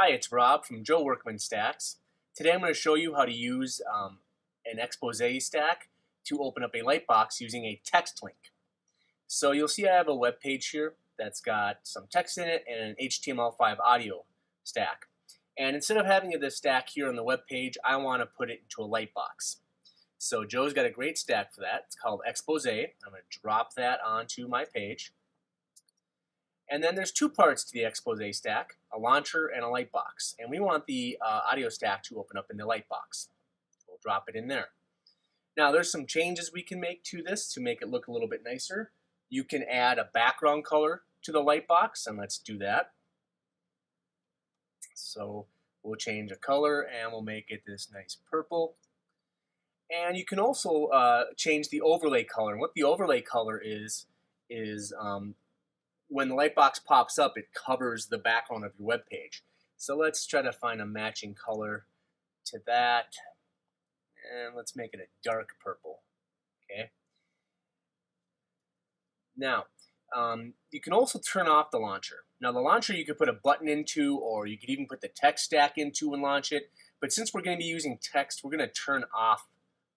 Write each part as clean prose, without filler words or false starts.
Hi, it's Rob from Joe Workman Stacks. Today I'm going to show you how to use an expose stack to open up a lightbox using a text link. So you'll see I have a web page here that's got some text in it and an HTML5 audio stack. And instead of having this stack here on the web page, I want to put it into a lightbox. So Joe's got a great stack for that. It's called Expose. I'm going to drop that onto my page. And then there's two parts to the expose stack, a launcher and a lightbox. And we want the audio stack to open up in the lightbox. We'll drop it in there. Now there's some changes we can make to this to make it look a little bit nicer. You can add a background color to the lightbox, and let's do that. So we'll change a color and we'll make it this nice purple. And you can also change the overlay color. And what the overlay color is when the lightbox pops up, it covers the background of your web page. So let's try to find a matching color to that. And let's make it a dark purple. Okay. Now, you can also turn off the launcher. Now, the launcher you could put a button into, or you could even put the text stack into and launch it. But since we're going to be using text, we're going to turn off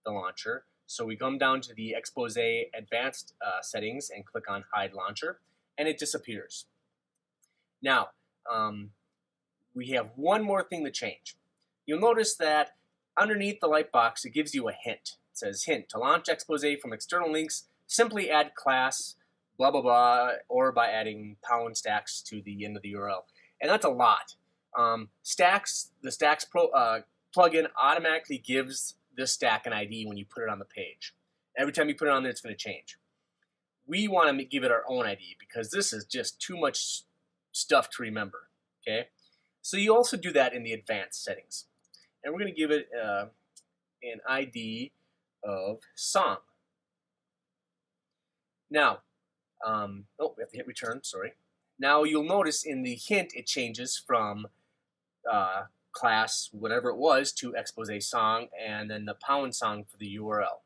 the launcher. So we come down to the Expose Advanced settings and click on Hide Launcher, and it disappears. Now, we have one more thing to change. You'll notice that underneath the lightbox, it gives you a hint. It says, hint, to launch Expose from external links, simply add class, blah, blah, blah, or by adding pound stacks to the end of the URL. And that's a lot. The Stacks plugin automatically gives this stack an ID when you put it on the page. Every time you put it on there, it's going to change. We want to give it our own ID because this is just too much stuff to remember. Okay, so you also do that in the advanced settings, and we're going to give it an ID of song. Now, we have to hit return. Sorry. Now you'll notice in the hint it changes from class whatever it was to expose song, and then the pound song for the URL.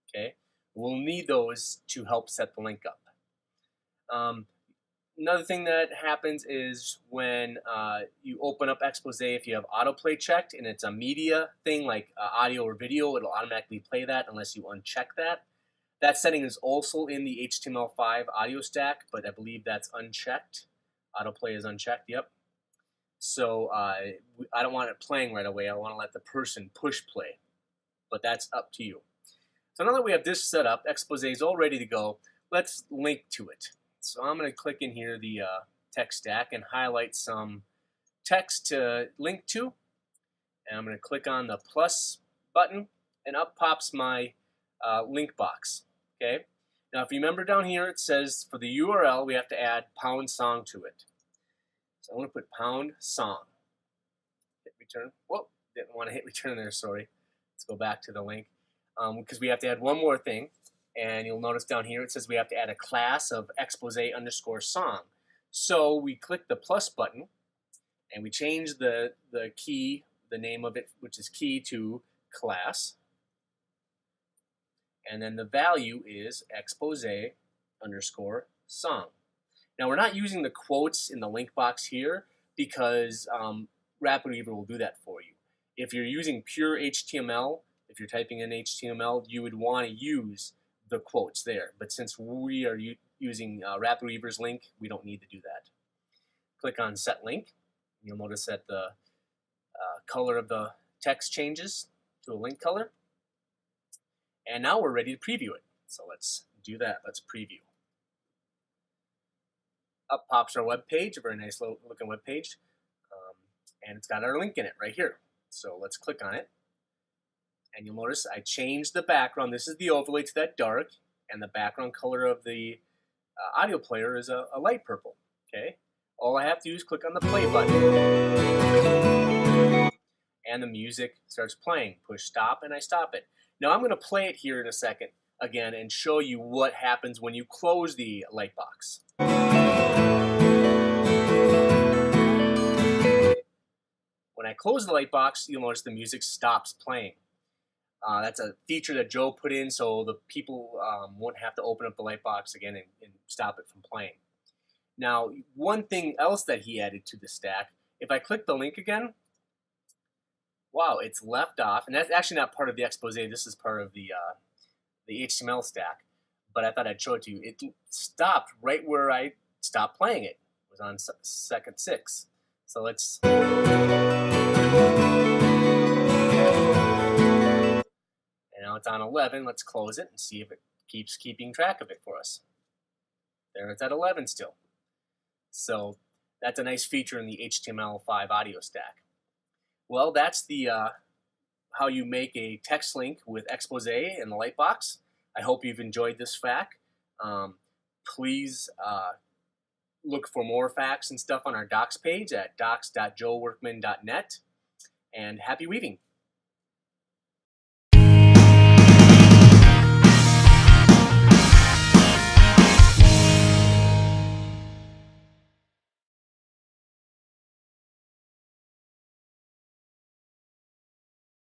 Okay. We'll need those to help set the link up. Another thing that happens is when you open up Expose, if you have autoplay checked and it's a media thing like audio or video, it'll automatically play that unless you uncheck that. That setting is also in the HTML5 audio stack, but I believe that's unchecked. Autoplay is unchecked, yep. So I don't want it playing right away. I want to let the person push play, but that's up to you. So now that we have this set up, Expose is all ready to go. Let's link to it. So I'm going to click in here the text stack and highlight some text to link to. And I'm going to click on the plus button, and up pops my link box. Okay. Now, if you remember down here, it says for the URL we have to add pound song to it. So I'm going to put pound song. Hit return. Whoa, didn't want to hit return there. Sorry. Let's go back to the link. Because we have to add one more thing, and you'll notice down here it says we have to add a class of expose_song. So we click the plus button, and we change the key, the name of it, which is key, to class, and then the value is expose_song. Now we're not using the quotes in the link box here because RapidWeaver will do that for you. If you're using pure HTML, if you're typing in HTML, you would want to use the quotes there. But since we are using RapidWeaver's link, we don't need to do that. Click on Set Link. You'll notice that the color of the text changes to a link color. And now we're ready to preview it. So let's do that. Let's preview. Up pops our web page, a very nice looking web page. And it's got our link in it right here. So let's click on it. And you'll notice I changed the background. This is the overlay to that dark, and the background color of the audio player is a light purple. Okay. All I have to do is click on the play button, and the music starts playing. Push stop, and I stop it. Now I'm going to play it here in a second again and show you what happens when you close the lightbox. When I close the lightbox, you'll notice the music stops playing. That's a feature that Joe put in so the people won't have to open up the lightbox again and stop it from playing. Now, one thing else that he added to the stack if I click the link again, wow, it's left off, and that's actually not part of the expose. This is part of the HTML stack. But I thought I'd show it to you. It stopped right where I stopped playing it. It was on second 6. So let's. And now it's on 11. Let's close it and see if it keeps keeping track of it for us. There it's at 11 still. So that's a nice feature in the HTML5 audio stack. Well, that's the how you make a text link with Expose in the Lightbox. I hope you've enjoyed this FAQ. Please look for more FAQs and stuff on our docs page at docs.joeworkman.net. And happy weaving!